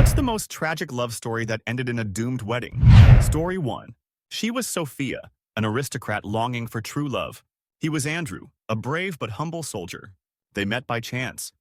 What's the most tragic love story that ended in a doomed wedding? Story 1. She was Sophia, an aristocrat longing for true love. He was Andrew, a brave but humble soldier. They met by chance.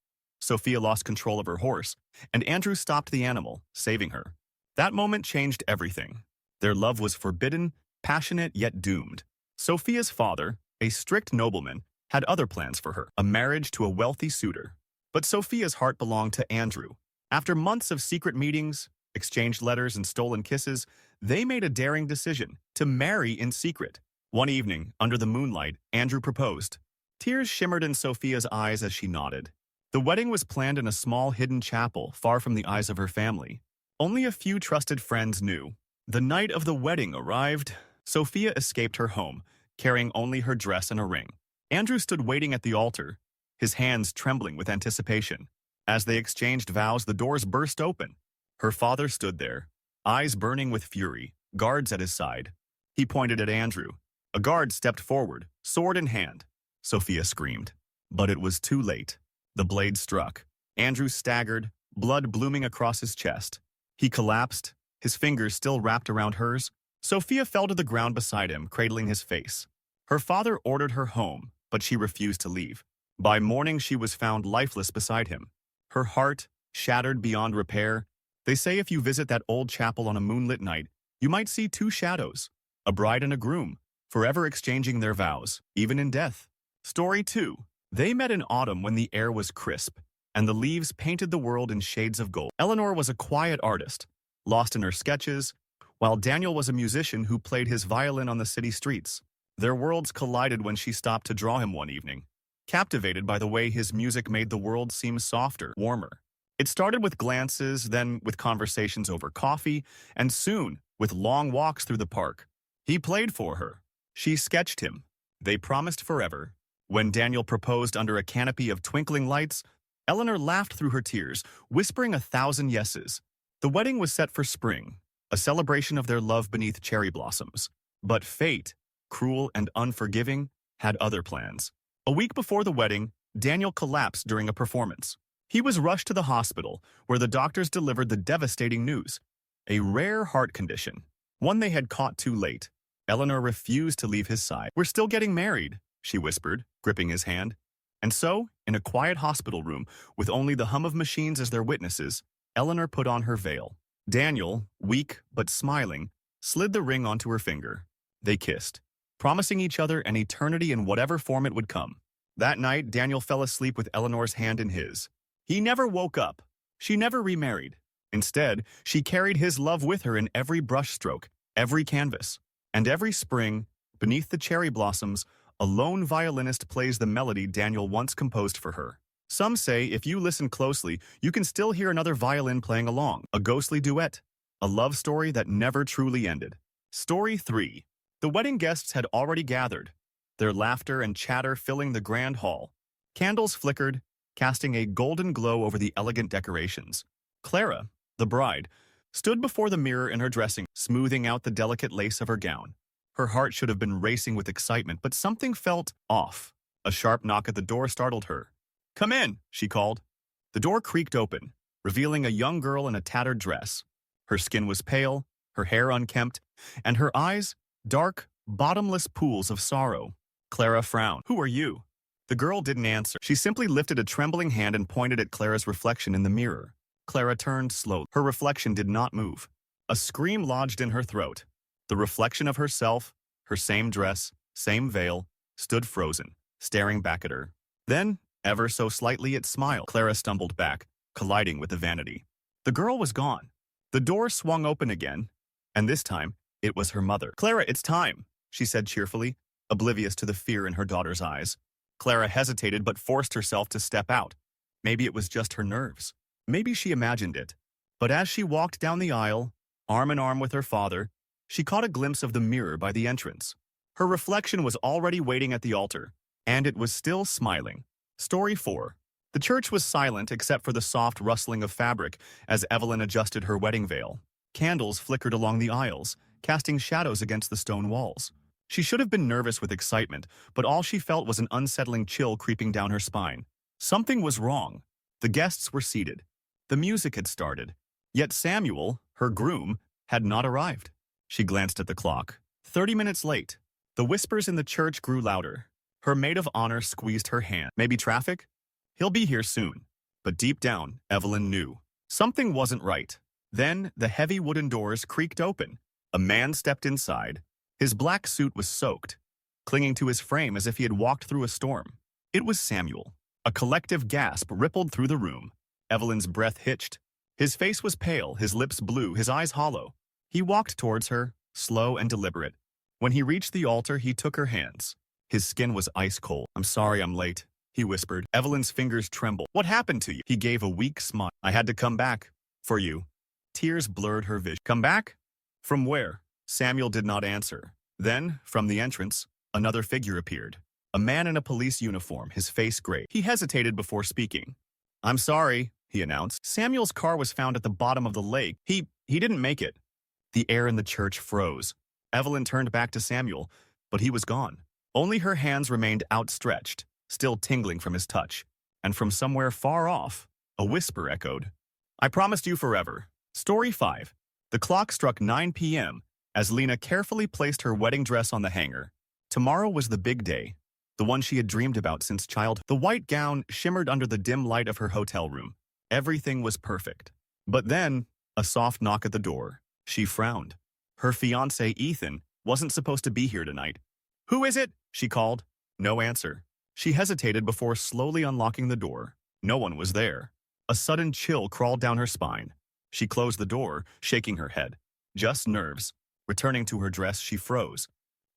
Sophia lost control of her horse, and Andrew stopped the animal, saving her. That moment changed everything. Their love was forbidden, passionate yet doomed. Sophia's father, a strict nobleman, had other plans for her, a marriage to a wealthy suitor. But Sophia's heart belonged to Andrew. After months of secret meetings, exchanged letters, and stolen kisses, they made a daring decision to marry in secret. One evening, under the moonlight, Andrew proposed. Tears shimmered in Sophia's eyes as she nodded. The wedding was planned in a small hidden chapel far from the eyes of her family. Only a few trusted friends knew. The night of the wedding arrived. Sophia escaped her home, carrying only her dress and a ring. Andrew stood waiting at the altar, his hands trembling with anticipation. As they exchanged vows, the doors burst open. Her father stood there, eyes burning with fury, guards at his side. He pointed at Andrew. A guard stepped forward, sword in hand. Sophia screamed. But it was too late. The blade struck. Andrew staggered, blood blooming across his chest. He collapsed, his fingers still wrapped around hers. Sophia fell to the ground beside him, cradling his face. Her father ordered her home, but she refused to leave. By morning, she was found lifeless beside him. Her heart, shattered beyond repair. They say if you visit that old chapel on a moonlit night, you might see two shadows, a bride and a groom, forever exchanging their vows, even in death. Story 2. They met in autumn when the air was crisp, and the leaves painted the world in shades of gold. Eleanor was a quiet artist, lost in her sketches, while Daniel was a musician who played his violin on the city streets. Their worlds collided when she stopped to draw him one evening, captivated by the way his music made the world seem softer, warmer. It started with glances, then with conversations over coffee, and soon with long walks through the park. He played for her. She sketched him. They promised forever. When Daniel proposed under a canopy of twinkling lights, Eleanor laughed through her tears, whispering 1,000 yeses. The wedding was set for spring, a celebration of their love beneath cherry blossoms. But fate, cruel and unforgiving, had other plans. A week before the wedding, Daniel collapsed during a performance. He was rushed to the hospital, where the doctors delivered the devastating news: a rare heart condition, one they had caught too late. Eleanor refused to leave his side. "We're still getting married," she whispered, gripping his hand. And so, in a quiet hospital room, with only the hum of machines as their witnesses, Eleanor put on her veil. Daniel, weak but smiling, slid the ring onto her finger. They kissed, promising each other an eternity in whatever form it would come. That night, Daniel fell asleep with Eleanor's hand in his. He never woke up. She never remarried. Instead, she carried his love with her in every brushstroke, every canvas. And every spring, beneath the cherry blossoms, a lone violinist plays the melody Daniel once composed for her. Some say if you listen closely, you can still hear another violin playing along, a ghostly duet, a love story that never truly ended. Story 3. The wedding guests had already gathered, their laughter and chatter filling the grand hall. Candles flickered, casting a golden glow over the elegant decorations. Clara, the bride, stood before the mirror in her dressing, smoothing out the delicate lace of her gown. Her heart should have been racing with excitement, but something felt off. A sharp knock at the door startled her. "Come in," she called. The door creaked open, revealing a young girl in a tattered dress. Her skin was pale, her hair unkempt, and her eyes dark, bottomless pools of sorrow. Clara frowned. "Who are you?" The girl didn't answer. She simply lifted a trembling hand and pointed at Clara's reflection in the mirror. Clara turned slowly. Her reflection did not move. A scream lodged in her throat. The reflection of herself, her same dress, same veil, stood frozen, staring back at her. Then, ever so slightly, it smiled. Clara stumbled back, colliding with the vanity. The girl was gone. The door swung open again, and this time, it was her mother. "Clara, it's time," she said cheerfully, oblivious to the fear in her daughter's eyes. Clara hesitated but forced herself to step out. Maybe it was just her nerves. Maybe she imagined it. But as she walked down the aisle, arm in arm with her father, she caught a glimpse of the mirror by the entrance. Her reflection was already waiting at the altar, and it was still smiling. Story 4. The church was silent except for the soft rustling of fabric as Evelyn adjusted her wedding veil. Candles flickered along the aisles, casting shadows against the stone walls. She should have been nervous with excitement, but all she felt was an unsettling chill creeping down her spine. Something was wrong. The guests were seated. The music had started. Yet Samuel, her groom, had not arrived. She glanced at the clock. 30 minutes late. The whispers in the church grew louder. Her maid of honor squeezed her hand. Maybe traffic? He'll be here soon. But deep down, Evelyn knew. Something wasn't right. Then, the heavy wooden doors creaked open. A man stepped inside. His black suit was soaked, clinging to his frame as if he had walked through a storm. It was Samuel. A collective gasp rippled through the room. Evelyn's breath hitched. His face was pale, his lips blue, his eyes hollow. He walked towards her, slow and deliberate. When he reached the altar, he took her hands. His skin was ice cold. "I'm sorry I'm late," he whispered. Evelyn's fingers trembled. "What happened to you?" He gave a weak smile. "I had to come back. For you." Tears blurred her vision. "Come back? From where?" Samuel did not answer. Then, from the entrance, another figure appeared. A man in a police uniform, his face gray. He hesitated before speaking. "I'm sorry," he announced. "Samuel's car was found at the bottom of the lake. He didn't make it." The air in the church froze. Evelyn turned back to Samuel, but he was gone. Only her hands remained outstretched, still tingling from his touch. And from somewhere far off, a whisper echoed. "I promised you forever." Story 5. The clock struck 9 p.m. as Lena carefully placed her wedding dress on the hanger. Tomorrow was the big day, the one she had dreamed about since childhood. The white gown shimmered under the dim light of her hotel room. Everything was perfect. But then, a soft knock at the door. She frowned. Her fiancé, Ethan, wasn't supposed to be here tonight. "Who is it?" she called. No answer. She hesitated before slowly unlocking the door. No one was there. A sudden chill crawled down her spine. She closed the door, shaking her head. Just nerves. Returning to her dress, she froze.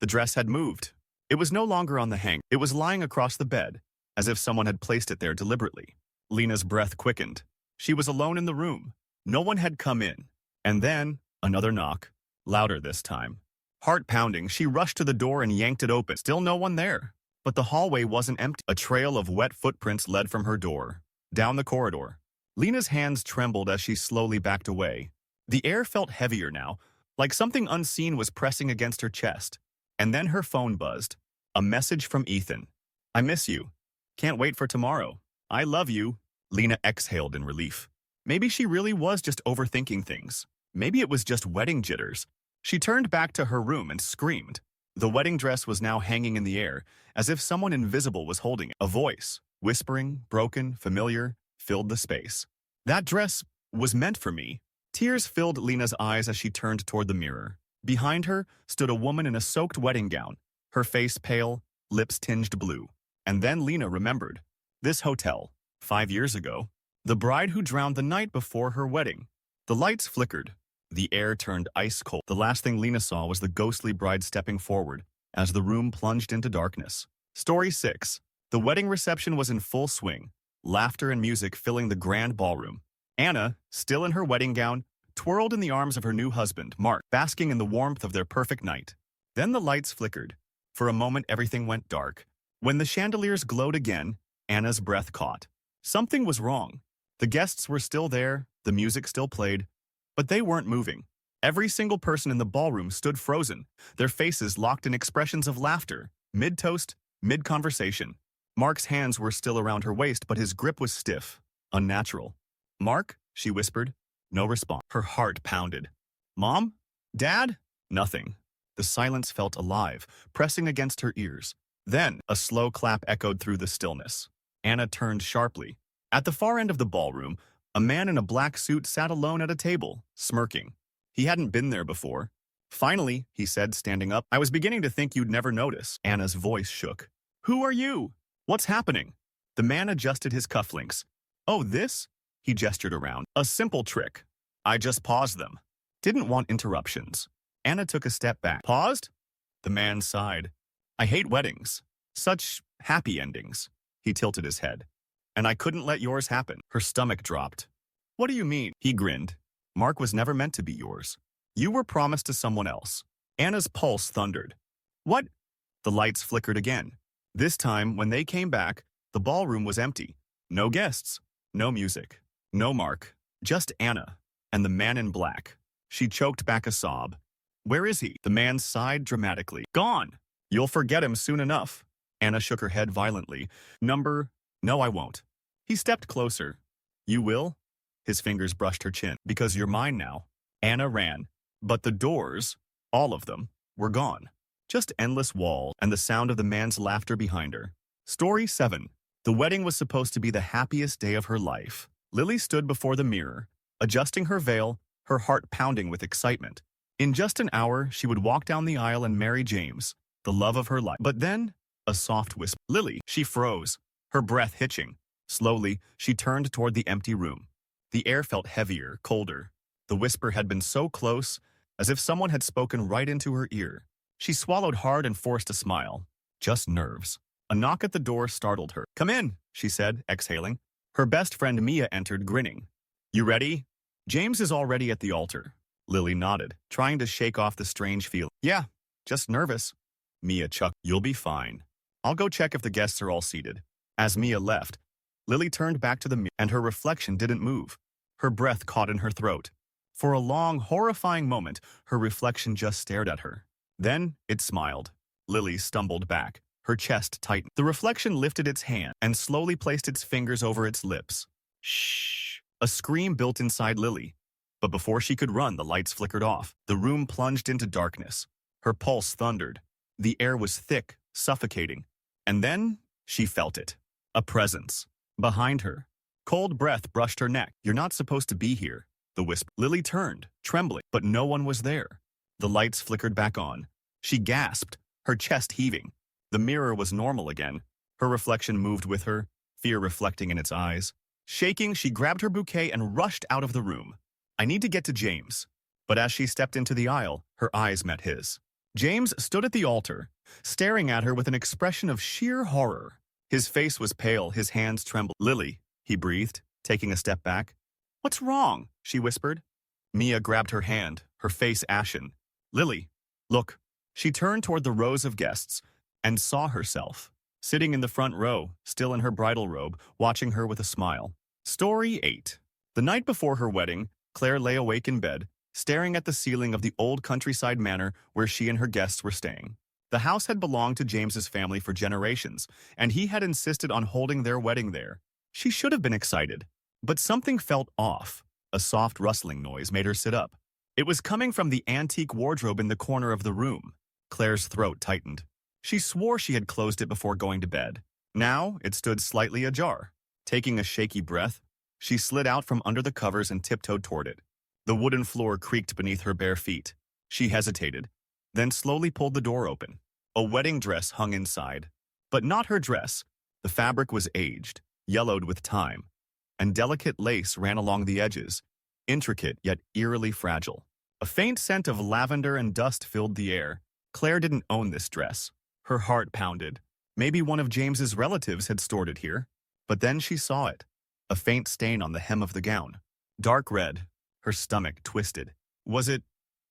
The dress had moved. It was no longer on the hanger. It was lying across the bed, as if someone had placed it there deliberately. Lena's breath quickened. She was alone in the room. No one had come in. And then, another knock. Louder this time. Heart pounding, she rushed to the door and yanked it open. Still no one there. But the hallway wasn't empty. A trail of wet footprints led from her door, down the corridor. Lena's hands trembled as she slowly backed away. The air felt heavier now, like something unseen was pressing against her chest. And then her phone buzzed. A message from Ethan. "I miss you. Can't wait for tomorrow. I love you." Lena exhaled in relief. Maybe she really was just overthinking things. Maybe it was just wedding jitters. She turned back to her room and screamed. The wedding dress was now hanging in the air, as if someone invisible was holding it. A voice, whispering, broken, familiar, filled the space. "That dress was meant for me." Tears filled Lena's eyes as she turned toward the mirror. Behind her stood a woman in a soaked wedding gown, her face pale, lips tinged blue. And then Lena remembered. This hotel, 5 years ago. The bride who drowned the night before her wedding. The lights flickered. The air turned ice cold. The last thing Lena saw was the ghostly bride stepping forward as the room plunged into darkness. Story 6. The wedding reception was in full swing, laughter and music filling the grand ballroom. Anna, still in her wedding gown, twirled in the arms of her new husband, Mark, basking in the warmth of their perfect night. Then the lights flickered. For a moment, everything went dark. When the chandeliers glowed again, Anna's breath caught. Something was wrong. The guests were still there, the music still played, but they weren't moving. Every single person in the ballroom stood frozen, their faces locked in expressions of laughter, mid-toast, mid-conversation. Mark's hands were still around her waist, but his grip was stiff, unnatural. "Mark?" she whispered. No response. Her heart pounded. "Mom? Dad?" Nothing. The silence felt alive, pressing against her ears. Then, a slow clap echoed through the stillness. Anna turned sharply. At the far end of the ballroom, a man in a black suit sat alone at a table, smirking. He hadn't been there before. "Finally," he said, standing up. "I was beginning to think you'd never notice." Anna's voice shook. "Who are you? What's happening?" The man adjusted his cufflinks. "Oh, this?" He gestured around. "A simple trick. I just paused them. Didn't want interruptions." Anna took a step back. "Paused?" The man sighed. "I hate weddings. Such happy endings." He tilted his head. "And I couldn't let yours happen." Her stomach dropped. "What do you mean?" He grinned. "Mark was never meant to be yours. You were promised to someone else." Anna's pulse thundered. "What?" The lights flickered again. This time, when they came back, the ballroom was empty. No guests, no music, no Mark, just Anna and the man in black. She choked back a sob. "Where is he?" The man sighed dramatically. "Gone. You'll forget him soon enough." Anna shook her head violently. No, I won't." He stepped closer. "You will?" His fingers brushed her chin. Because you're mine now. Anna ran. But the doors, all of them, were gone. Just endless walls and the sound of the man's laughter behind her. Story 7. The wedding was supposed to be the happiest day of her life. Lily stood before the mirror, adjusting her veil, her heart pounding with excitement. In just an hour, she would walk down the aisle and marry James, the love of her life. But then, a soft whisper. Lily, she froze, her breath hitching. Slowly, she turned toward the empty room. The air felt heavier, colder. The whisper had been so close, as if someone had spoken right into her ear. She swallowed hard and forced a smile. Just nerves. A knock at the door startled her. Come in, she said, exhaling. Her best friend Mia entered, grinning. You ready? James is already at the altar. Lily nodded, trying to shake off the strange feeling. Yeah, just nervous. Mia chuckled. You'll be fine. I'll go check if the guests are all seated. As Mia left, Lily turned back to the mirror, and her reflection didn't move. Her breath caught in her throat. For a long, horrifying moment, her reflection just stared at her. Then it smiled. Lily stumbled back. Her chest tightened. The reflection lifted its hand and slowly placed its fingers over its lips. Shh! A scream built inside Lily. But before she could run, the lights flickered off. The room plunged into darkness. Her pulse thundered. The air was thick, suffocating. And then she felt it. A presence. Behind her. Cold breath brushed her neck. You're not supposed to be here, the whisper. Lily turned, trembling, but no one was there. The lights flickered back on. She gasped, her chest heaving. The mirror was normal again. Her reflection moved with her, fear reflecting in its eyes. Shaking, she grabbed her bouquet and rushed out of the room. I need to get to James. But as she stepped into the aisle, her eyes met his. James stood at the altar, staring at her with an expression of sheer horror. His face was pale, his hands trembled. Lily, he breathed, taking a step back. What's wrong? She whispered. Mia grabbed her hand, her face ashen. Lily, look. She turned toward the rows of guests and saw herself, sitting in the front row, still in her bridal robe, watching her with a smile. Story 8. The night before her wedding, Claire lay awake in bed, staring at the ceiling of the old countryside manor where she and her guests were staying. The house had belonged to James's family for generations, and he had insisted on holding their wedding there. She should have been excited, but something felt off. A soft rustling noise made her sit up. It was coming from the antique wardrobe in the corner of the room. Claire's throat tightened. She swore she had closed it before going to bed. Now it stood slightly ajar. Taking a shaky breath, she slid out from under the covers and tiptoed toward it. The wooden floor creaked beneath her bare feet. She hesitated, then slowly pulled the door open. A wedding dress hung inside. But not her dress. The fabric was aged, yellowed with time, and delicate lace ran along the edges, intricate yet eerily fragile. A faint scent of lavender and dust filled the air. Claire didn't own this dress. Her heart pounded. Maybe one of James's relatives had stored it here. But then she saw it. A faint stain on the hem of the gown. Dark red. Her stomach twisted. Was it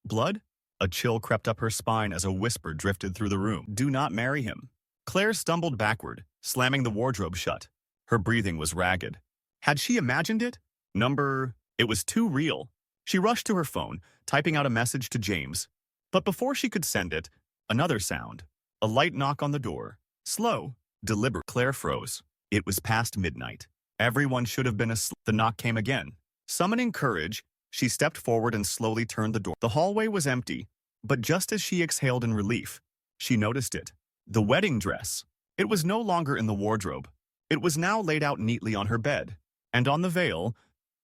blood? A chill crept up her spine as a whisper drifted through the room. Do not marry him. Claire stumbled backward, slamming the wardrobe shut. Her breathing was ragged. Had she imagined it? It was too real. She rushed to her phone, typing out a message to James. But before she could send it, another sound. A light knock on the door. Slow, deliberate. Claire froze. It was past midnight. Everyone should have been asleep. The knock came again. Summoning courage, she stepped forward and slowly turned the door. The hallway was empty, but just as she exhaled in relief, she noticed it. The wedding dress. It was no longer in the wardrobe. It was now laid out neatly on her bed. And on the veil,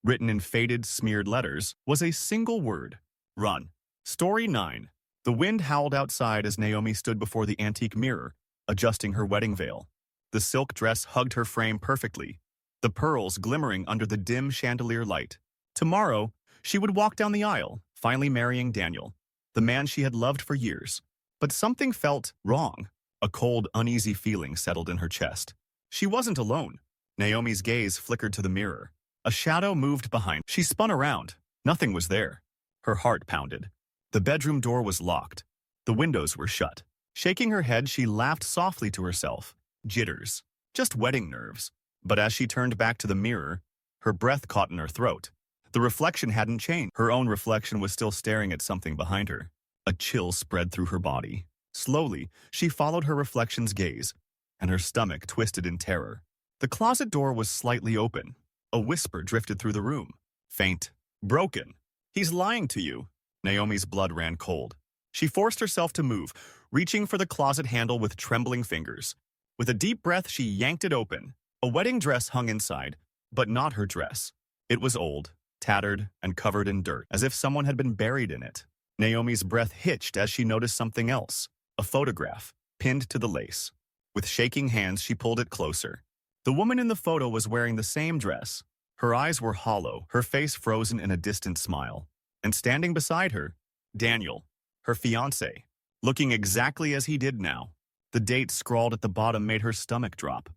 written in faded, smeared letters, was a single word. Run. Story 9. The wind howled outside as Naomi stood before the antique mirror, adjusting her wedding veil. The silk dress hugged her frame perfectly, the pearls glimmering under the dim chandelier light. Tomorrow, she would walk down the aisle, finally marrying Daniel, the man she had loved for years. But something felt wrong. A cold, uneasy feeling settled in her chest. She wasn't alone. Naomi's gaze flickered to the mirror. A shadow moved behind. She spun around. Nothing was there. Her heart pounded. The bedroom door was locked. The windows were shut. Shaking her head, she laughed softly to herself. Jitters. Just wedding nerves. But as she turned back to the mirror, her breath caught in her throat. The reflection hadn't changed. Her own reflection was still staring at something behind her. A chill spread through her body. Slowly, she followed her reflection's gaze, and her stomach twisted in terror. The closet door was slightly open. A whisper drifted through the room. Faint. Broken. He's lying to you. Naomi's blood ran cold. She forced herself to move, reaching for the closet handle with trembling fingers. With a deep breath, she yanked it open. A wedding dress hung inside, but not her dress. It was old, tattered, and covered in dirt, as if someone had been buried in it. Naomi's breath hitched as she noticed something else, a photograph, pinned to the lace. With shaking hands, she pulled it closer. The woman in the photo was wearing the same dress. Her eyes were hollow, her face frozen in a distant smile. And standing beside her, Daniel, her fiancé, looking exactly as he did now. The date scrawled at the bottom made her stomach drop.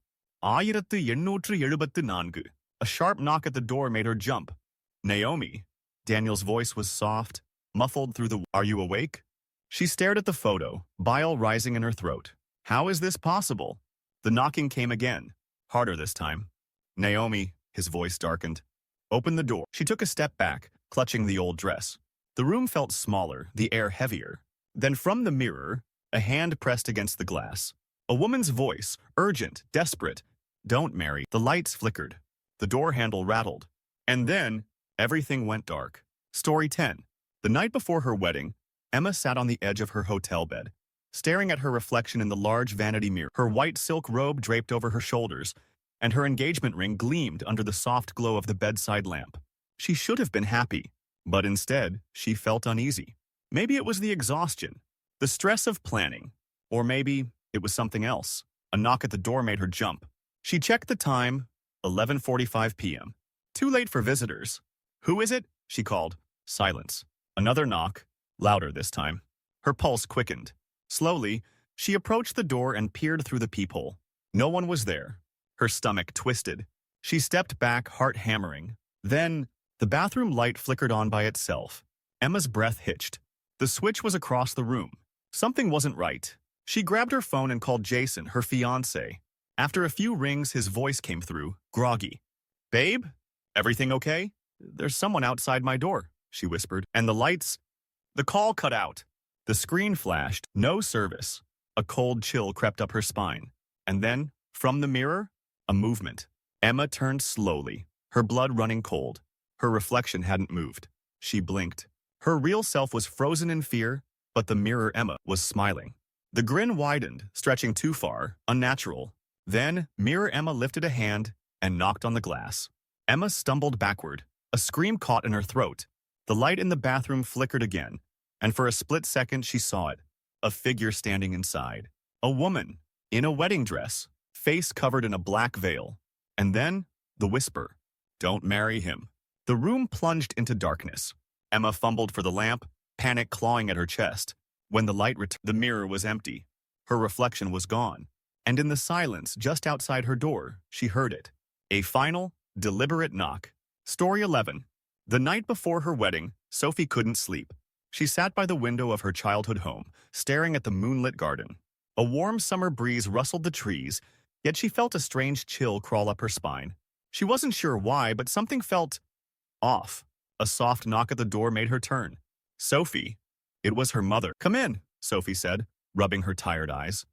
1874. A sharp knock at the door made her jump. Naomi. Daniel's voice was soft, muffled through the "Are you awake?" She stared at the photo, bile rising in her throat. How is this possible? The knocking came again, harder this time. Naomi, his voice darkened. Open the door. She took a step back, clutching the old dress. The room felt smaller, the air heavier. Then from the mirror, a hand pressed against the glass. A woman's voice, urgent, desperate. Don't marry. The lights flickered. The door handle rattled. And then, everything went dark. Story 10. The night before her wedding, Emma sat on the edge of her hotel bed, staring at her reflection in the large vanity mirror. Her white silk robe draped over her shoulders, and her engagement ring gleamed under the soft glow of the bedside lamp. She should have been happy, but instead, she felt uneasy. Maybe it was the exhaustion, the stress of planning, or maybe it was something else. A knock at the door made her jump. She checked the time, 11:45 p.m. Too late for visitors. Who is it? She called. Silence. Another knock, louder this time. Her pulse quickened. Slowly, she approached the door and peered through the peephole. No one was there. Her stomach twisted. She stepped back, heart hammering. Then, the bathroom light flickered on by itself. Emma's breath hitched. The switch was across the room. Something wasn't right. She grabbed her phone and called Jason, her fiancé. After a few rings, his voice came through, groggy. Babe? Everything okay? There's someone outside my door, she whispered. And the lights? The call cut out. The screen flashed. No service. A cold chill crept up her spine. And then, from the mirror, a movement. Emma turned slowly, her blood running cold. Her reflection hadn't moved. She blinked. Her real self was frozen in fear, but the mirror Emma was smiling. The grin widened, stretching too far, unnatural. Then, mirror Emma lifted a hand and knocked on the glass. Emma stumbled backward. A scream caught in her throat. The light in the bathroom flickered again, and for a split second she saw it. A figure standing inside. A woman, in a wedding dress, face covered in a black veil. And then, the whisper. Don't marry him. The room plunged into darkness. Emma fumbled for the lamp, panic clawing at her chest. When the light returned, the mirror was empty. Her reflection was gone. And in the silence just outside her door, she heard it. A final, deliberate knock. Story 11. The night before her wedding, Sophie couldn't sleep. She sat by the window of her childhood home, staring at the moonlit garden. A warm summer breeze rustled the trees, yet she felt a strange chill crawl up her spine. She wasn't sure why, but something felt off. A soft knock at the door made her turn. Sophie. It was her mother. Come in, Sophie said, rubbing her tired eyes.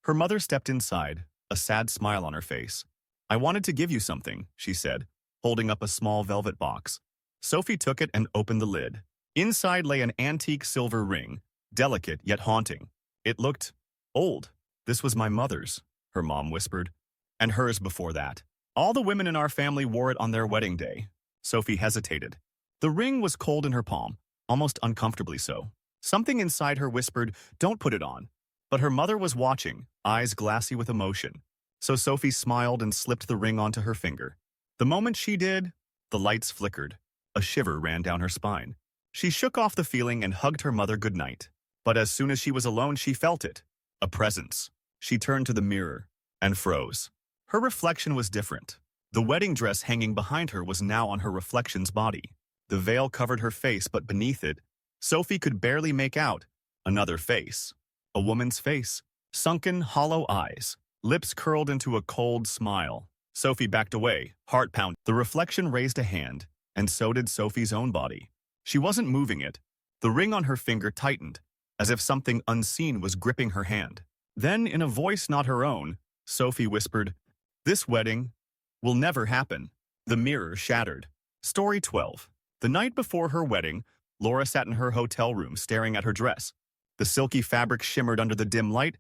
Her mother stepped inside, a sad smile on her face. I wanted to give you something, she said, holding up a small velvet box. Sophie took it and opened the lid. Inside lay an antique silver ring, delicate yet haunting. It looked old. This was my mother's, her mom whispered, and hers before that. All the women in our family wore it on their wedding day. Sophie hesitated. The ring was cold in her palm, almost uncomfortably so. Something inside her whispered, don't put it on. But her mother was watching, eyes glassy with emotion. So Sophie smiled and slipped the ring onto her finger. The moment she did, the lights flickered. A shiver ran down her spine. She shook off the feeling and hugged her mother goodnight. But as soon as she was alone, she felt it. A presence. She turned to the mirror and froze. Her reflection was different. The wedding dress hanging behind her was now on her reflection's body. The veil covered her face, but beneath it, Sophie could barely make out another face. A woman's face. Sunken, hollow eyes. Lips curled into a cold smile. Sophie backed away, heart pounding. The reflection raised a hand, and so did Sophie's own body. She wasn't moving it. The ring on her finger tightened, as if something unseen was gripping her hand. Then, in a voice not her own, Sophie whispered, "This wedding will never happen." The mirror shattered. Story 12. The night before her wedding, Laura sat in her hotel room staring at her dress. The silky fabric shimmered under the dim light,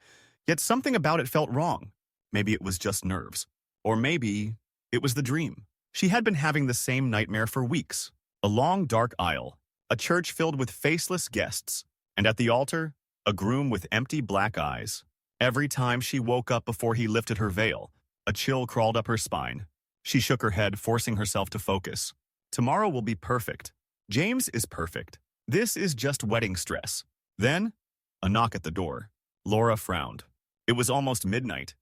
yet something about it felt wrong. Maybe it was just nerves. Or maybe it was the dream. She had been having the same nightmare for weeks. A long, dark aisle, a church filled with faceless guests, and at the altar, a groom with empty black eyes. Every time she woke up before he lifted her veil, a chill crawled up her spine. She shook her head, forcing herself to focus. Tomorrow will be perfect. James is perfect. This is just wedding stress. Then, a knock at the door. Laura frowned. It was almost midnight.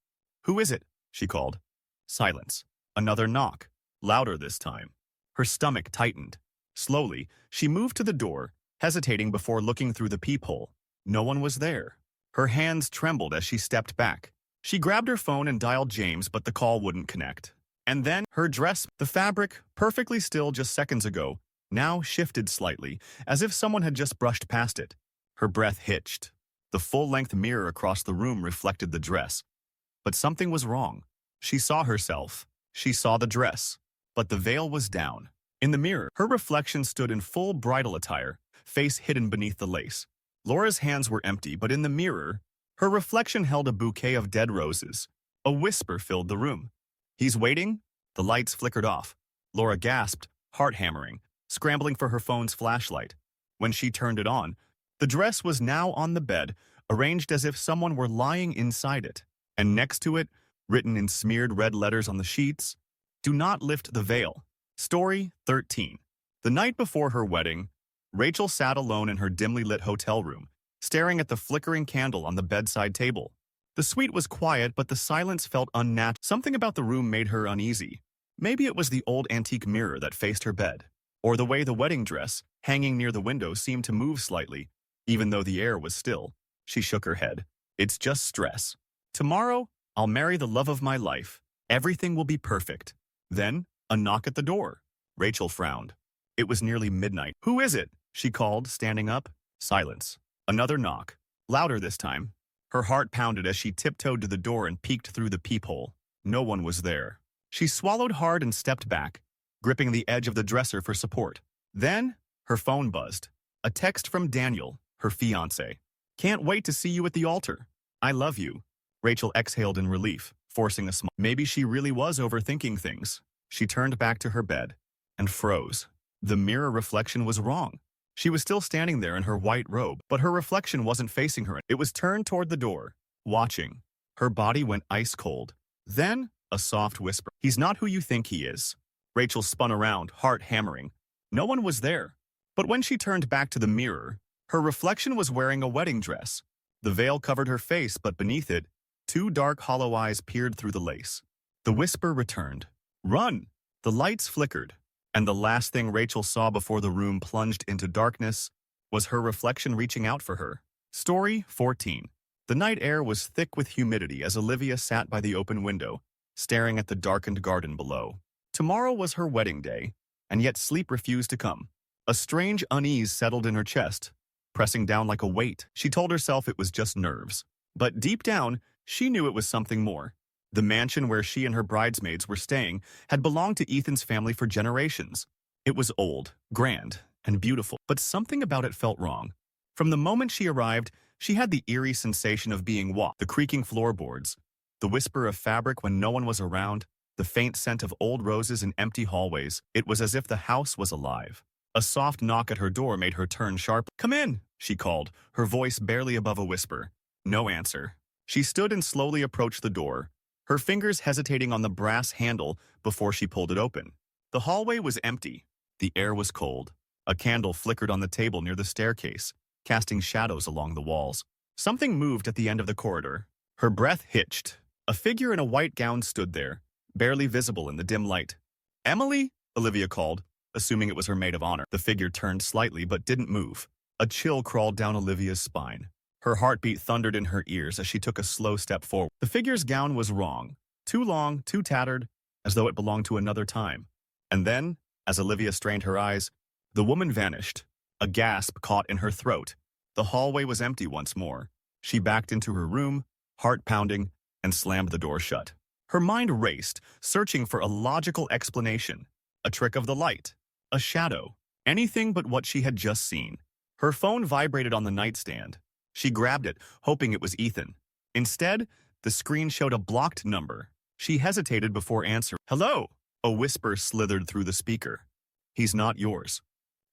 "Who is it?" she called. Silence. Another knock, louder this time. Her stomach tightened. Slowly, she moved to the door, hesitating before looking through the peephole. No one was there. Her hands trembled as she stepped back. She grabbed her phone and dialed James, but the call wouldn't connect. And then, her dress, the fabric, perfectly still just seconds ago, now shifted slightly, as if someone had just brushed past it. Her breath hitched. The full-length mirror across the room reflected the dress. But something was wrong. She saw herself. She saw the dress. But the veil was down. In the mirror, her reflection stood in full bridal attire, face hidden beneath the lace. Laura's hands were empty, but in the mirror, her reflection held a bouquet of dead roses. A whisper filled the room. "He's waiting?" The lights flickered off. Laura gasped, heart hammering, scrambling for her phone's flashlight. When she turned it on, the dress was now on the bed, arranged as if someone were lying inside it. And next to it, written in smeared red letters on the sheets, "Do not lift the veil." Story 13. The night before her wedding, Rachel sat alone in her dimly lit hotel room, staring at the flickering candle on the bedside table. The suite was quiet, but the silence felt unnatural. Something about the room made her uneasy. Maybe it was the old antique mirror that faced her bed, or the way the wedding dress, hanging near the window, seemed to move slightly, even though the air was still. She shook her head. "It's just stress. Tomorrow, I'll marry the love of my life. Everything will be perfect." Then, a knock at the door. Rachel frowned. It was nearly midnight. "Who is it?" she called, standing up. Silence. Another knock. Louder this time. Her heart pounded as she tiptoed to the door and peeked through the peephole. No one was there. She swallowed hard and stepped back, gripping the edge of the dresser for support. Then, her phone buzzed. A text from Daniel, her fiancé. "Can't wait to see you at the altar. I love you." Rachel exhaled in relief, forcing a smile. Maybe she really was overthinking things. She turned back to her bed and froze. The mirror reflection was wrong. She was still standing there in her white robe, but her reflection wasn't facing her. It was turned toward the door, watching. Her body went ice cold. Then, a soft whisper. "He's not who you think he is." Rachel spun around, heart hammering. No one was there. But when she turned back to the mirror, her reflection was wearing a wedding dress. The veil covered her face, but beneath it, two dark hollow eyes peered through the lace. The whisper returned. "Run!" The lights flickered, and the last thing Rachel saw before the room plunged into darkness was her reflection reaching out for her. Story 14. The night air was thick with humidity as Olivia sat by the open window, staring at the darkened garden below. Tomorrow was her wedding day, and yet sleep refused to come. A strange unease settled in her chest, pressing down like a weight. She told herself it was just nerves. But deep down, she knew it was something more. The mansion where she and her bridesmaids were staying had belonged to Ethan's family for generations. It was old, grand, and beautiful, but something about it felt wrong. From the moment she arrived, she had the eerie sensation of being watched. The creaking floorboards, the whisper of fabric when no one was around, the faint scent of old roses in empty hallways. It was as if the house was alive. A soft knock at her door made her turn sharp. "Come in," she called, her voice barely above a whisper. No answer. She stood and slowly approached the door, her fingers hesitating on the brass handle before she pulled it open. The hallway was empty. The air was cold. A candle flickered on the table near the staircase, casting shadows along the walls. Something moved at the end of the corridor. Her breath hitched. A figure in a white gown stood there, barely visible in the dim light. "Emily?" Olivia called, assuming it was her maid of honor. The figure turned slightly but didn't move. A chill crawled down Olivia's spine. Her heartbeat thundered in her ears as she took a slow step forward. The figure's gown was wrong. Too long, too tattered, as though it belonged to another time. And then, as Olivia strained her eyes, the woman vanished. A gasp caught in her throat. The hallway was empty once more. She backed into her room, heart pounding, and slammed the door shut. Her mind raced, searching for a logical explanation. A trick of the light. A shadow. Anything but what she had just seen. Her phone vibrated on the nightstand. She grabbed it, hoping it was Ethan. Instead, the screen showed a blocked number. She hesitated before answering. "Hello," a whisper slithered through the speaker. "He's not yours."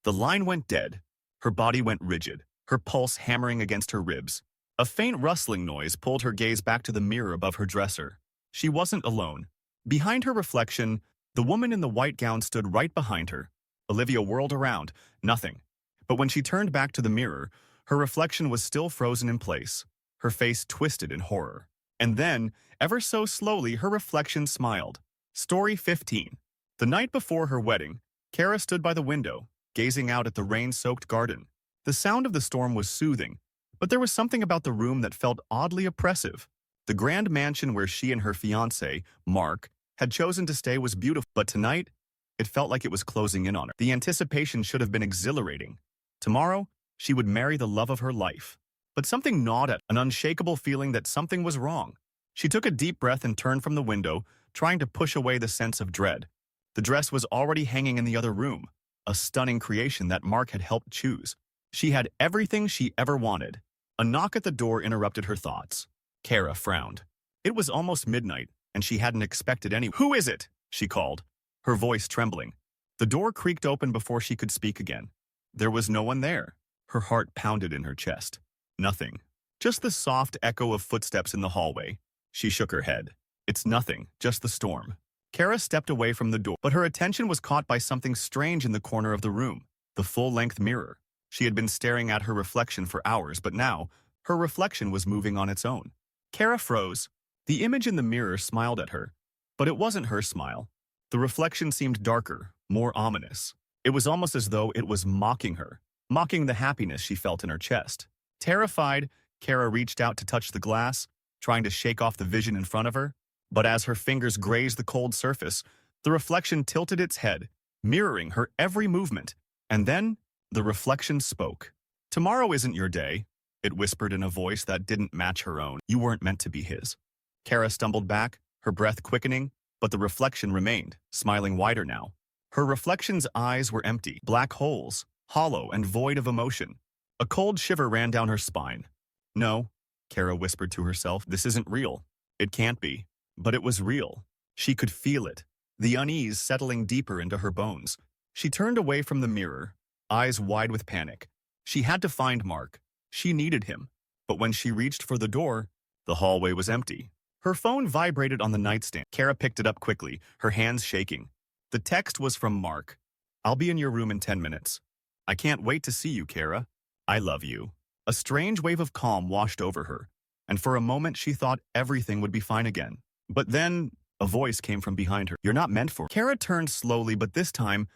The line went dead. Her body went rigid, her pulse hammering against her ribs. A faint rustling noise pulled her gaze back to the mirror above her dresser. She wasn't alone. Behind her reflection, the woman in the white gown stood right behind her. Olivia whirled around. Nothing. But when she turned back to the mirror, her reflection was still frozen in place, her face twisted in horror. And then, ever so slowly, her reflection smiled. Story 15. The night before her wedding, Kara stood by the window, gazing out at the rain-soaked garden. The sound of the storm was soothing, but there was something about the room that felt oddly oppressive. The grand mansion where she and her fiancé, Mark, had chosen to stay was beautiful, but tonight, it felt like it was closing in on her. The anticipation should have been exhilarating. Tomorrow, she would marry the love of her life. But something gnawed at an unshakable feeling that something was wrong. She took a deep breath and turned from the window, trying to push away the sense of dread. The dress was already hanging in the other room, a stunning creation that Mark had helped choose. She had everything she ever wanted. A knock at the door interrupted her thoughts. Kara frowned. It was almost midnight, and she hadn't expected any. "Who is it?" she called, her voice trembling. The door creaked open before she could speak again. There was no one there. Her heart pounded in her chest. Nothing. Just the soft echo of footsteps in the hallway. She shook her head. "It's nothing, just the storm." Kara stepped away from the door, but her attention was caught by something strange in the corner of the room, the full-length mirror. She had been staring at her reflection for hours, but now, her reflection was moving on its own. Kara froze. The image in the mirror smiled at her, but it wasn't her smile. The reflection seemed darker, more ominous. It was almost as though it was mocking her, mocking the happiness she felt in her chest. Terrified, Kara reached out to touch the glass, trying to shake off the vision in front of her. But as her fingers grazed the cold surface, the reflection tilted its head, mirroring her every movement. And then, the reflection spoke. "Tomorrow isn't your day," it whispered in a voice that didn't match her own. "You weren't meant to be his." Kara stumbled back, her breath quickening, but the reflection remained, smiling wider now. Her reflection's eyes were empty, black holes, hollow and void of emotion. A cold shiver ran down her spine. "No," Kara whispered to herself, "this isn't real. It can't be." But it was real. She could feel it, the unease settling deeper into her bones. She turned away from the mirror, eyes wide with panic. She had to find Mark. She needed him. But when she reached for the door, the hallway was empty. Her phone vibrated on the nightstand. Kara picked it up quickly, her hands shaking. The text was from Mark. "I'll be in your room in 10 minutes. I can't wait to see you, Kara. I love you." A strange wave of calm washed over her, and for a moment she thought everything would be fine again. But then, a voice came from behind her. "You're not meant for." Kara turned slowly, but this time,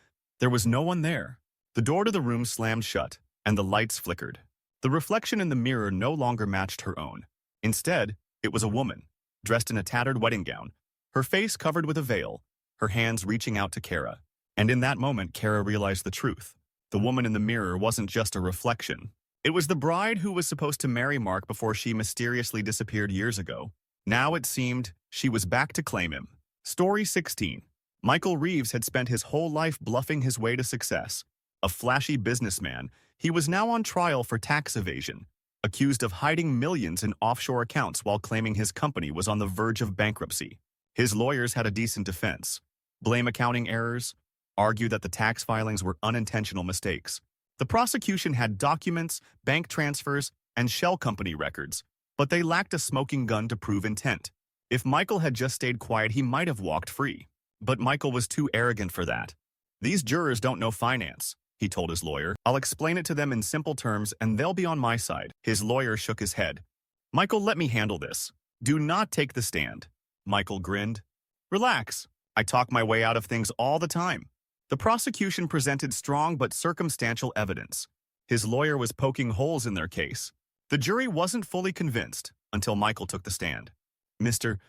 there was no one there. The door to the room slammed shut, and the lights flickered. The reflection in the mirror no longer matched her own. Instead, it was a woman, dressed in a tattered wedding gown, her face covered with a veil, her hands reaching out to Kara. And in that moment, Kara realized the truth. The woman in the mirror wasn't just a reflection. It was the bride who was supposed to marry Mark before she mysteriously disappeared years ago. Now it seemed she was back to claim him. Story 16. Michael Reeves had spent his whole life bluffing his way to success. A flashy businessman, he was now on trial for tax evasion, accused of hiding millions in offshore accounts while claiming his company was on the verge of bankruptcy. His lawyers had a decent defense. Blame accounting errors, argue that the tax filings were unintentional mistakes. The prosecution had documents, bank transfers, and shell company records, but they lacked a smoking gun to prove intent. If Michael had just stayed quiet, he might have walked free. But Michael was too arrogant for that. "These jurors don't know finance," he told his lawyer. "I'll explain it to them in simple terms and they'll be on my side." His lawyer shook his head. "Michael, let me handle this. Do not take the stand." Michael grinned. "Relax. I talk my way out of things all the time." The prosecution presented strong but circumstantial evidence. His lawyer was poking holes in their case. The jury wasn't fully convinced until Michael took the stand. "Mr.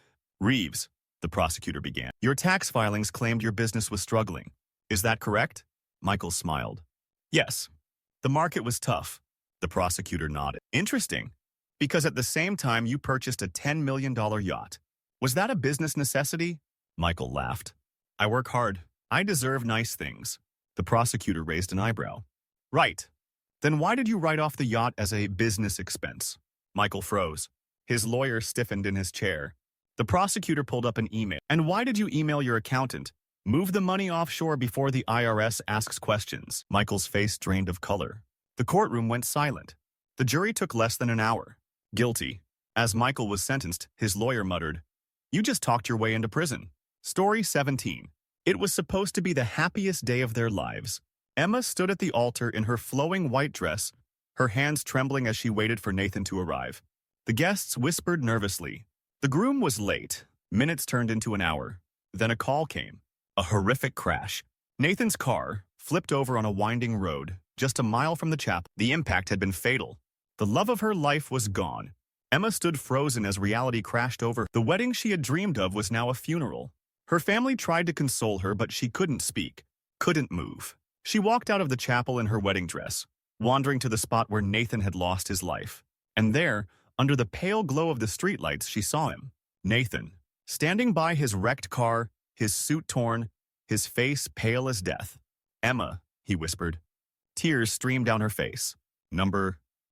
Reeves," the prosecutor began, "your tax filings claimed your business was struggling. Is that correct?" Michael smiled. "Yes. The market was tough." The prosecutor nodded. "Interesting. Because at the same time you purchased a $10 million yacht. Was that a business necessity?" Michael laughed. "I work hard. I deserve nice things." The prosecutor raised an eyebrow. Right. Then why did you write off the yacht as a business expense? Michael froze. His lawyer stiffened in his chair. The prosecutor pulled up an email. And why did you email your accountant? Move the money offshore before the IRS asks questions. Michael's face drained of color. The courtroom went silent. The jury took less than an hour. Guilty. As Michael was sentenced, his lawyer muttered, "You just talked your way into prison." Story 17. It was supposed to be the happiest day of their lives. Emma stood at the altar in her flowing white dress, her hands trembling as she waited for Nathan to arrive. The guests whispered nervously. The groom was late. Minutes turned into an hour. Then a call came. A horrific crash. Nathan's car flipped over on a winding road, just a mile from the chapel. The impact had been fatal. The love of her life was gone. Emma stood frozen as reality crashed over. The wedding she had dreamed of was now a funeral. Her family tried to console her, but she couldn't speak, couldn't move. She walked out of the chapel in her wedding dress, wandering to the spot where Nathan had lost his life. And there, under the pale glow of the streetlights, she saw him. Nathan, standing by his wrecked car, his suit torn, his face pale as death. "Emma," he whispered. Tears streamed down her face.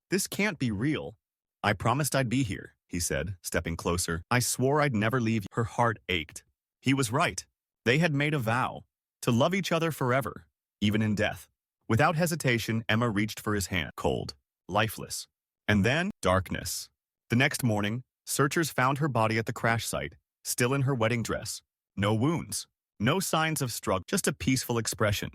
This can't be real." "I promised I'd be here," he said, stepping closer. "I swore I'd never leave you." Her heart ached. He was right. They had made a vow to love each other forever, even in death. Without hesitation, Emma reached for his hand, cold, lifeless. And then, darkness. The next morning, searchers found her body at the crash site, still in her wedding dress. No wounds, no signs of struggle, just a peaceful expression,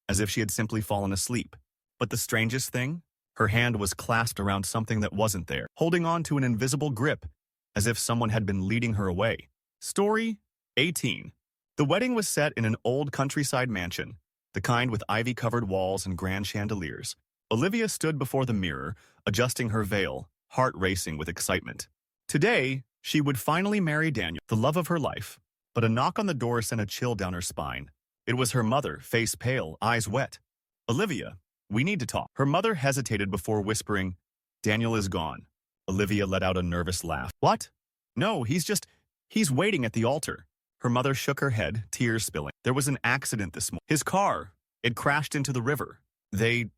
as if she had simply fallen asleep. But the strangest thing? Her hand was clasped around something that wasn't there, holding on to an invisible grip, as if someone had been leading her away. Story 18. The wedding was set in an old countryside mansion, the kind with ivy-covered walls and grand chandeliers. Olivia stood before the mirror, adjusting her veil, heart racing with excitement. Today, she would finally marry Daniel, the love of her life. But a knock on the door sent a chill down her spine. It was her mother, face pale, eyes wet. "Olivia, we need to talk." Her mother hesitated before whispering, "Daniel is gone." Olivia let out a nervous laugh. "What?" "No, he's waiting at the altar." Her mother shook her head, tears spilling. "There was an accident this morning. His car, it crashed into the river. They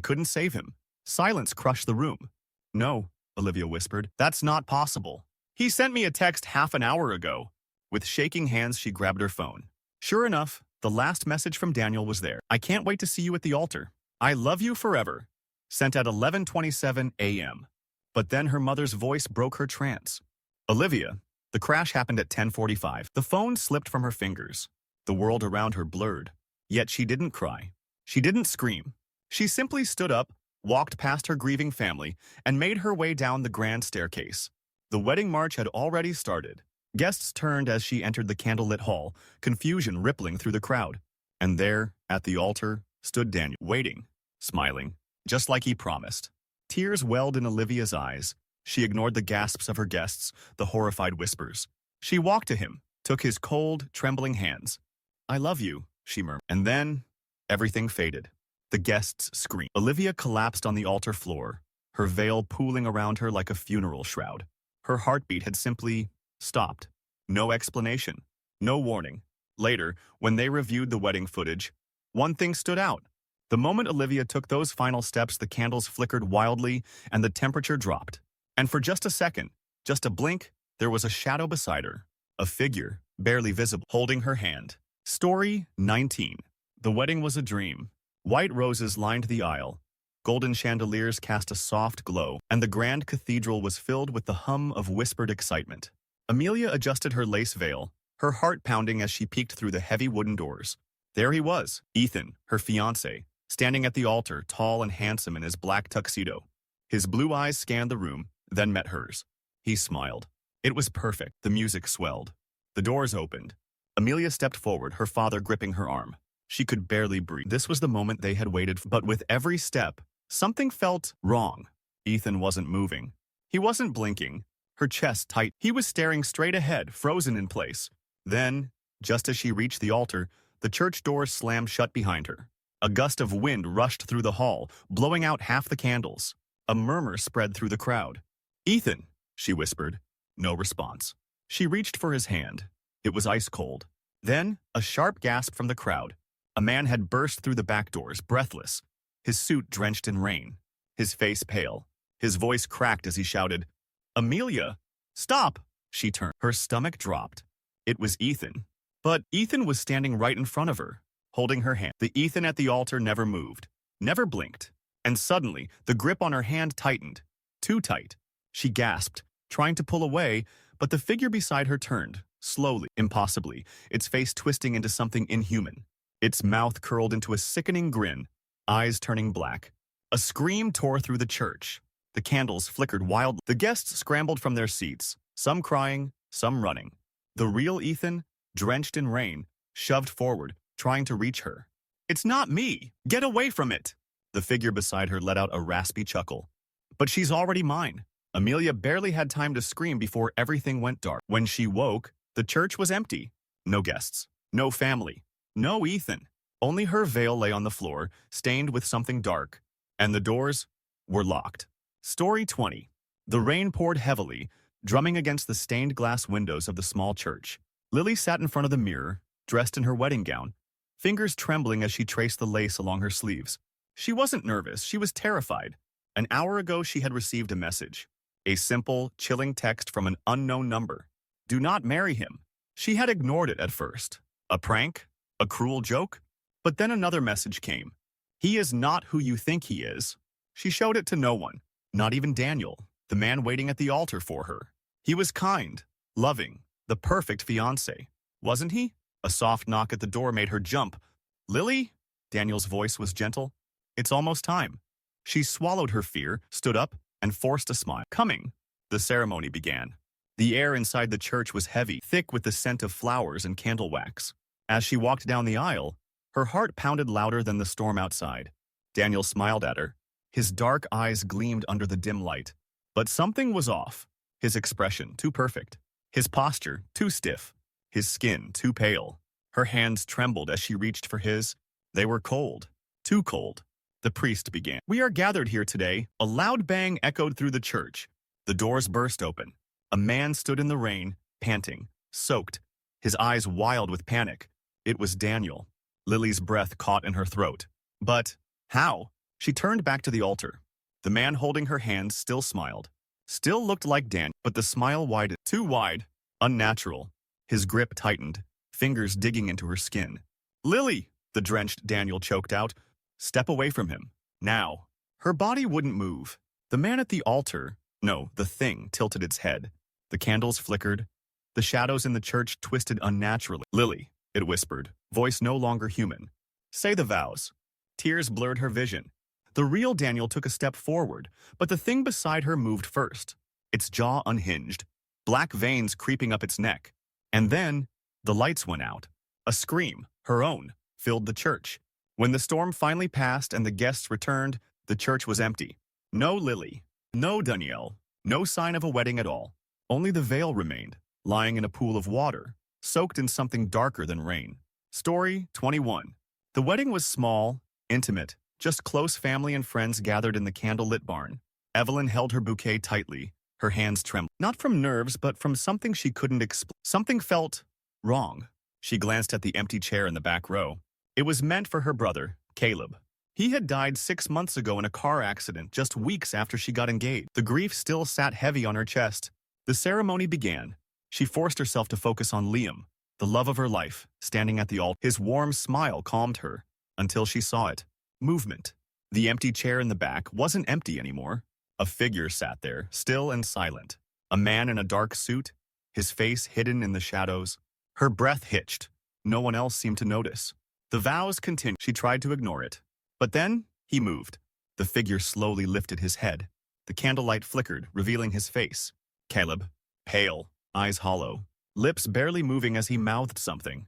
couldn't save him." Silence crushed the room. "No," Olivia whispered. "That's not possible. He sent me a text half an hour ago." With shaking hands, she grabbed her phone. Sure enough, the last message from Daniel was there. "I can't wait to see you at the altar. I love you forever." Sent at 11:27 a.m. But then her mother's voice broke her trance. "Olivia, the crash happened at 10:45. The phone slipped from her fingers. The world around her blurred. Yet she didn't cry. She didn't scream. She simply stood up, walked past her grieving family, and made her way down the grand staircase. The wedding march had already started. Guests turned as she entered the candlelit hall, confusion rippling through the crowd. And there, at the altar, stood Daniel, waiting, smiling, just like he promised. Tears welled in Olivia's eyes. She ignored the gasps of her guests, the horrified whispers. She walked to him, took his cold, trembling hands. "I love you," she murmured. And then, everything faded. The guests screamed. Olivia collapsed on the altar floor, her veil pooling around her like a funeral shroud. Her heartbeat had simply stopped. No explanation. No warning. Later, when they reviewed the wedding footage, one thing stood out. The moment Olivia took those final steps, the candles flickered wildly and the temperature dropped. And for just a second, just a blink, there was a shadow beside her. A figure, barely visible, holding her hand. Story 19. The wedding was a dream. White roses lined the aisle. Golden chandeliers cast a soft glow, and the grand cathedral was filled with the hum of whispered excitement. Amelia adjusted her lace veil, her heart pounding as she peeked through the heavy wooden doors. There he was, Ethan, her fiancé, standing at the altar, tall and handsome in his black tuxedo. His blue eyes scanned the room, then met hers. He smiled. It was perfect. The music swelled. The doors opened. Amelia stepped forward, her father gripping her arm. She could barely breathe. This was the moment they had waited for. But with every step, something felt wrong. Ethan wasn't moving. He wasn't blinking. Her chest tight. He was staring straight ahead, frozen in place. Then, just as she reached the altar, the church door slammed shut behind her. A gust of wind rushed through the hall, blowing out half the candles. A murmur spread through the crowd. "Ethan," she whispered. No response. She reached for his hand. It was ice cold. Then, a sharp gasp from the crowd. A man had burst through the back doors, breathless, his suit drenched in rain, his face pale. His voice cracked as he shouted, "Amelia, stop!" She turned. Her stomach dropped. It was Ethan. But Ethan was standing right in front of her, holding her hand. The Ethan at the altar never moved, never blinked. And suddenly, the grip on her hand tightened. Too tight. She gasped, trying to pull away, but the figure beside her turned, slowly, impossibly, its face twisting into something inhuman. Its mouth curled into a sickening grin, eyes turning black. A scream tore through the church. The candles flickered wildly. The guests scrambled from their seats, some crying, some running. The real Ethan, drenched in rain, shoved forward, trying to reach her. "It's not me! Get away from it!" The figure beside her let out a raspy chuckle. "But she's already mine." Amelia barely had time to scream before everything went dark. When she woke, the church was empty. No guests, no family, no Ethan. Only her veil lay on the floor, stained with something dark, and the doors were locked. Story 20. The rain poured heavily, drumming against the stained glass windows of the small church. Lily sat in front of the mirror, dressed in her wedding gown, fingers trembling as she traced the lace along her sleeves. She wasn't nervous, she was terrified. An hour ago she had received a message. A simple, chilling text from an unknown number. "Do not marry him." She had ignored it at first. A prank? A cruel joke? But then another message came. "He is not who you think he is." She showed it to no one, not even Daniel, the man waiting at the altar for her. He was kind, loving, the perfect fiancé, wasn't he? A soft knock at the door made her jump. "Lily?" Daniel's voice was gentle. "It's almost time." She swallowed her fear, stood up, and forced a smile. "Coming." The ceremony began. The air inside the church was heavy, thick with the scent of flowers and candle wax. As she walked down the aisle, her heart pounded louder than the storm outside. Daniel smiled at her. His dark eyes gleamed under the dim light. But something was off. His expression, too perfect. His posture, too stiff. His skin, too pale. Her hands trembled as she reached for his. They were cold. Too cold. The priest began. "We are gathered here today." A loud bang echoed through the church. The doors burst open. A man stood in the rain, panting, soaked, his eyes wild with panic. It was Daniel. Lily's breath caught in her throat. But how? She turned back to the altar. The man holding her hand still smiled. Still looked like Dan, but the smile widened. Too wide. Unnatural. His grip tightened, fingers digging into her skin. "Lily!" the drenched Daniel choked out. "Step away from him. Now." Her body wouldn't move. The man at the altar, no, the thing, tilted its head. The candles flickered. The shadows in the church twisted unnaturally. "Lily," it whispered, voice no longer human. "Say the vows." Tears blurred her vision. The real Daniel took a step forward, but the thing beside her moved first. Its jaw unhinged, black veins creeping up its neck. And then, the lights went out. A scream, her own, filled the church. When the storm finally passed and the guests returned, the church was empty. No Lily, no Danielle, no sign of a wedding at all. Only the veil remained, lying in a pool of water, soaked in something darker than rain. Story 21. The wedding was small, intimate, just close family and friends gathered in the candlelit barn. Evelyn held her bouquet tightly, her hands trembling. Not from nerves, but from something she couldn't explain. Something felt wrong. She glanced at the empty chair in the back row. It was meant for her brother, Caleb. He had died 6 months ago in a car accident, just weeks after she got engaged. The grief still sat heavy on her chest. The ceremony began. She forced herself to focus on Liam, the love of her life, standing at the altar. His warm smile calmed her, until she saw it. Movement. The empty chair in the back wasn't empty anymore. A figure sat there, still and silent. A man in a dark suit, his face hidden in the shadows. Her breath hitched. No one else seemed to notice. The vows continued. She tried to ignore it. But then, he moved. The figure slowly lifted his head. The candlelight flickered, revealing his face. Caleb, pale, eyes hollow, lips barely moving as he mouthed something.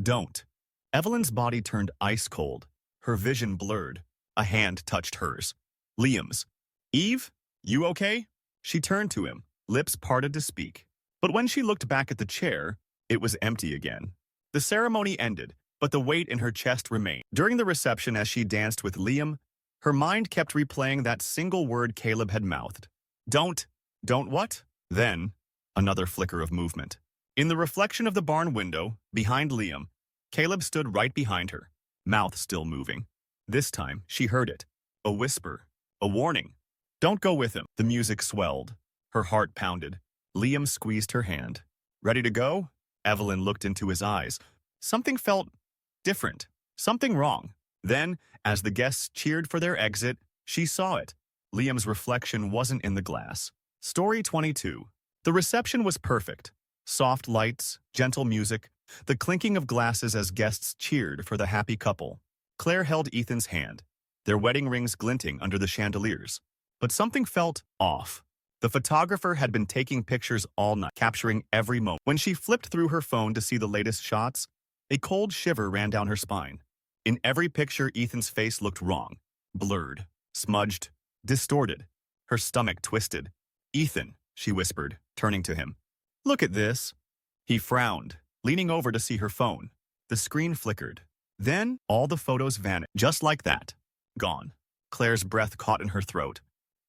"Don't." Evelyn's body turned ice cold. Her vision blurred. A hand touched hers. Liam's. "Eve, you okay?" She turned to him, lips parted to speak. But when she looked back at the chair, it was empty again. The ceremony ended, but the weight in her chest remained. During the reception as she danced with Liam, her mind kept replaying that single word Caleb had mouthed. Don't what? Then, another flicker of movement. In the reflection of the barn window, behind Liam, Caleb stood right behind her. mouth still moving. This time, she heard it. A whisper. A warning. Don't go with him. The music swelled. Her heart pounded. Liam squeezed her hand. Ready to go? Evelyn looked into his eyes. Something felt different. Something wrong. Then, as the guests cheered for their exit, she saw it. Liam's reflection wasn't in the glass. Story 22. The reception was perfect. Soft lights, gentle music, the clinking of glasses as guests cheered for the happy couple. Claire held Ethan's hand, their wedding rings glinting under the chandeliers. But something felt off. The photographer had been taking pictures all night, capturing every moment. When she flipped through her phone to see the latest shots, a cold shiver ran down her spine. In every picture, Ethan's face looked wrong. Blurred, smudged, distorted. Her stomach twisted. Ethan, she whispered, turning to him. Look at this. He frowned, leaning over to see her phone. The screen flickered. Then, all the photos vanished, just like that. Gone. Claire's breath caught in her throat.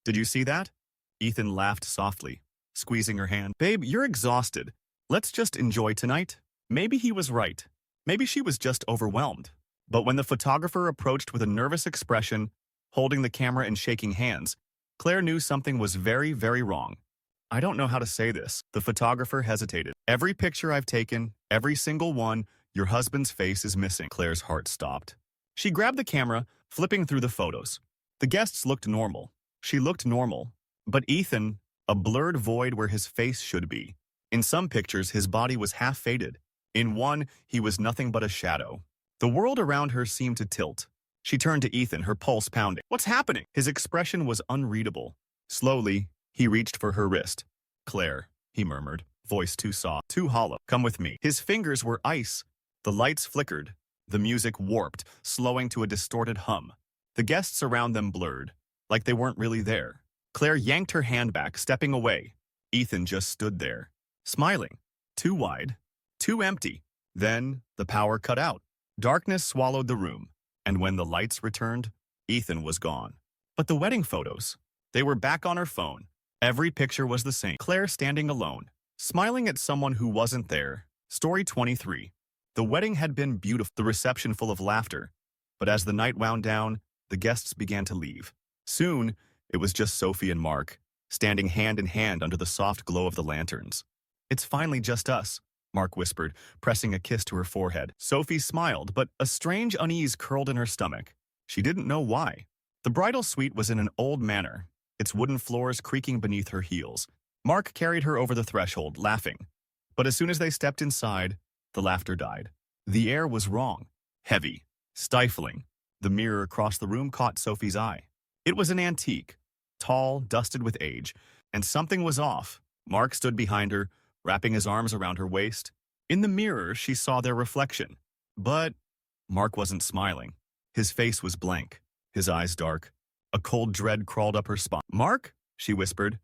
Did you see that? Ethan laughed softly, squeezing her hand. Babe, you're exhausted. Let's just enjoy tonight. Maybe he was right. Maybe she was just overwhelmed. But when the photographer approached with a nervous expression, holding the camera and shaking hands, Claire knew something was very, very wrong. I don't know how to say this. The photographer hesitated. Every picture I've taken, every single one, your husband's face is missing. Claire's heart stopped. She grabbed the camera, flipping through the photos. The guests looked normal. She looked normal. But Ethan, a blurred void where his face should be. In some pictures, his body was half faded. In one, he was nothing but a shadow. The world around her seemed to tilt. She turned to Ethan, her pulse pounding. What's happening? His expression was unreadable. Slowly, he reached for her wrist. Claire, he murmured, voice too soft, too hollow. Come with me. His fingers were ice. The lights flickered. The music warped, slowing to a distorted hum. The guests around them blurred, like they weren't really there. Claire yanked her hand back, stepping away. Ethan just stood there, smiling. Too wide, too empty. Then, the power cut out. Darkness swallowed the room, and when the lights returned, Ethan was gone. But the wedding photos, they were back on her phone. Every picture was the same. Claire standing alone, smiling at someone who wasn't there. Story 23. The wedding had been beautiful, the reception full of laughter. But as the night wound down, the guests began to leave. Soon, it was just Sophie and Mark, standing hand in hand under the soft glow of the lanterns. It's finally just us, Mark whispered, pressing a kiss to her forehead. Sophie smiled, but a strange unease curled in her stomach. She didn't know why. The bridal suite was in an old manor, its wooden floors creaking beneath her heels. Mark carried her over the threshold, laughing. But as soon as they stepped inside, the laughter died. The air was wrong, heavy, stifling. The mirror across the room caught Sophie's eye. It was an antique, tall, dusted with age, and something was off. Mark stood behind her, wrapping his arms around her waist. In the mirror, she saw their reflection. But Mark wasn't smiling. His face was blank, his eyes dark. A cold dread crawled up her spine. Mark? She whispered.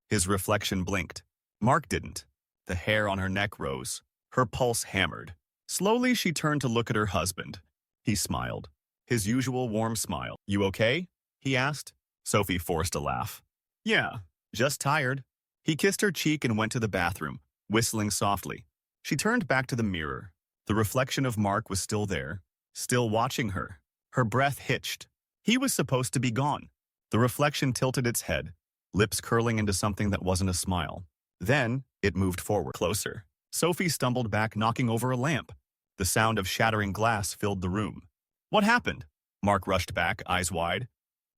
His reflection blinked. Mark didn't. The hair on her neck rose. Her pulse hammered. Slowly, she turned to look at her husband. He smiled. His usual warm smile. You okay? He asked. Sophie forced a laugh. Yeah, just tired. He kissed her cheek and went to the bathroom, whistling softly. She turned back to the mirror. The reflection of Mark was still there, still watching her. Her breath hitched. He was supposed to be gone. The reflection tilted its head, lips curling into something that wasn't a smile. Then, it moved forward, closer. Sophie stumbled back, knocking over a lamp. The sound of shattering glass filled the room. What happened? Mark rushed back, eyes wide.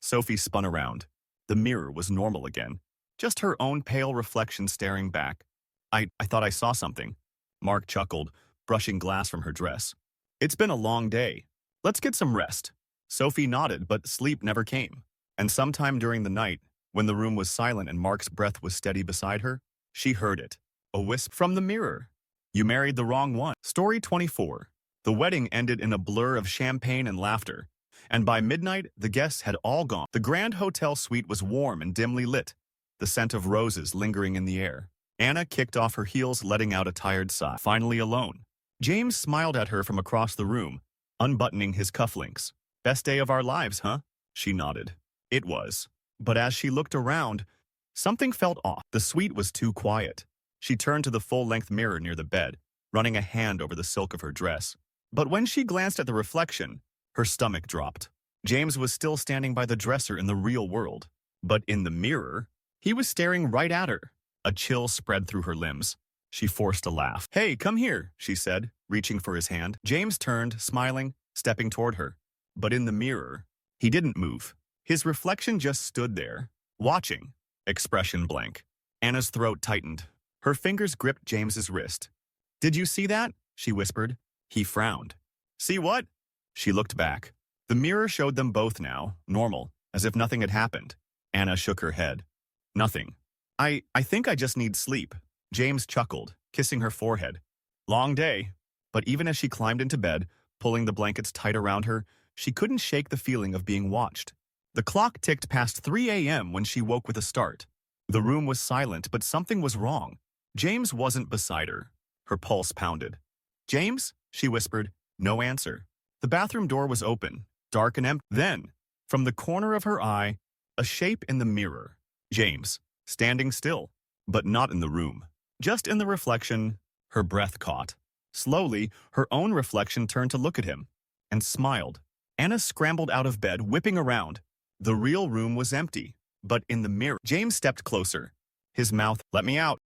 Sophie spun around. The mirror was normal again, just her own pale reflection staring back. I thought I saw something. Mark chuckled, brushing glass from her dress. It's been a long day. Let's get some rest. Sophie nodded, but sleep never came. And sometime during the night, when the room was silent and Mark's breath was steady beside her, she heard it. A wisp from the mirror. You married the wrong one. Story 24. The wedding ended in a blur of champagne and laughter. And by midnight, the guests had all gone. The grand hotel suite was warm and dimly lit, the scent of roses lingering in the air. Anna kicked off her heels, letting out a tired sigh. Finally alone. James smiled at her from across the room, unbuttoning his cufflinks. Best day of our lives, huh? She nodded. It was. But as she looked around, something felt off. The suite was too quiet. She turned to the full-length mirror near the bed, running a hand over the silk of her dress. But when she glanced at the reflection, Her stomach dropped. James was still standing by the dresser in the real world. But in the mirror, he was staring right at her. A chill spread through her limbs. She forced a laugh. "Hey, come here," she said, reaching for his hand. James turned, smiling, stepping toward her. But in the mirror, he didn't move. His reflection just stood there, watching, expression blank. Anna's throat tightened. Her fingers gripped James's wrist. "Did you see that?" she whispered. He frowned. "See what?" She looked back. The mirror showed them both now, normal, as if nothing had happened. Anna shook her head. "Nothing. I think I just need sleep." James chuckled, kissing her forehead. "Long day." But even as she climbed into bed, pulling the blankets tight around her, she couldn't shake the feeling of being watched. The clock ticked past 3 a.m. when she woke with a start. The room was silent, but something was wrong. James wasn't beside her. Her pulse pounded. "James?" she whispered. No answer. The bathroom door was open, dark and empty. Then, from the corner of her eye, a shape in the mirror. James, standing still, but not in the room. Just in the reflection, her breath caught. Slowly, her own reflection turned to look at him, and smiled. Anna scrambled out of bed, whipping around. The real room was empty, but in the mirror, James stepped closer. His mouth, "Let me out."